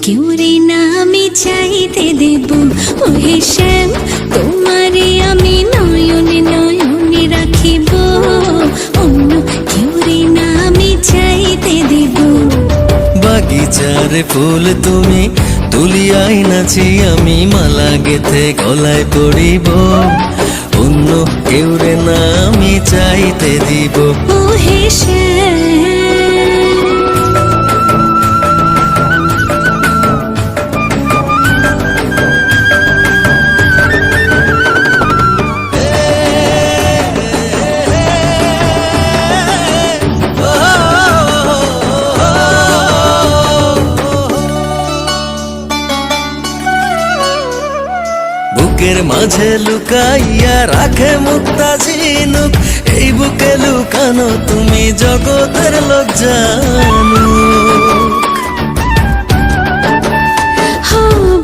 কেউ রে না আমি চাইতে দেব। ওহে শ্যাম তোমারে আমি নয়নে নয়নে রাখিব, অন্য কেউ রে না আমি চাইতে দেব। বাগিচার ফুল তুমি তুলিয়াই নাচি আমি মালা গেথে গলায় পড়িব, অন্য কেউ রে না আমি চাইতে দিব। ওহে শ্যাম বুকের মাঝে লুকাইয়া রাখে মুক্তা ঝিনুক, এই বুকে লুকানো তুমি জগতের লোক জানুক।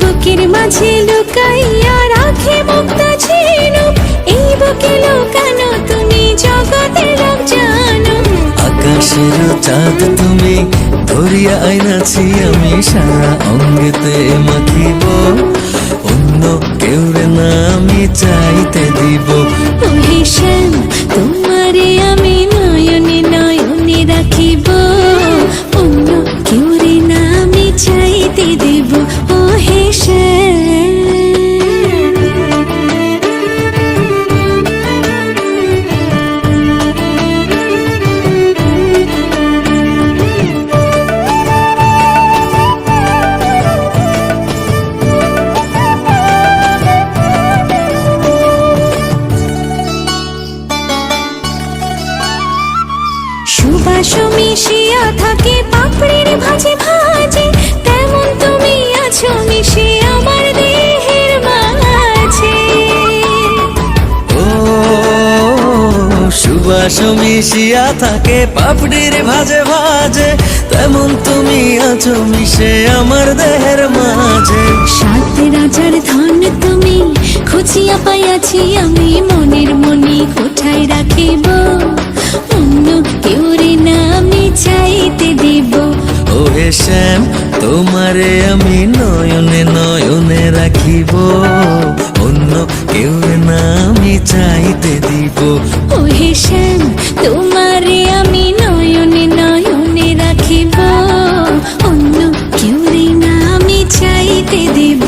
বুকের মাঝে লুকাইয়া রাখে মুক্তা ঝিনুক, এই বুকে লুকানো তুমি জগতের লোক জানো। আকাশের চাঁদ তুমি ধরিয়া আইনাছি আমি সারা অঙ্গেতে মাখিব, অন্য কেউ রে না আমি চাইতে দিব। ওহে শ্যাম তোমারে আমি নয়নে নয়নে রাখিব, অন্য কেউ রে না আমি চাইতে দেব। ওহে শ্যাম সুবাস মিশিয়া থাকে পাপড়ির ভাজে ভাজে, তেমন তুমি আছো মিশে আমার দেহের মাঝে। ও সুবাস মিশিয়া থাকে পাপড়ির ভাজে ভাজে, তেমন তুমি আছো মিশে আমার দেহের মাঝে। সাত রাজার ধন তুমি খুঁজিয়া পাইয়াছি আমি মনের মনি কোঠায় রাখিব, অন্য কেউ রে না আমি চাইতে দেব। ওহে শ্যাম তোমারে আমি নয়নে নয়নে রাখিব, অন্য কেউ রে না আমি চাইতে দিব। ওহে শ্যাম তোমারে আমি নয়নে নয়নে রাখিব, অন্য কেউ রে না আমি চাইতে দেব।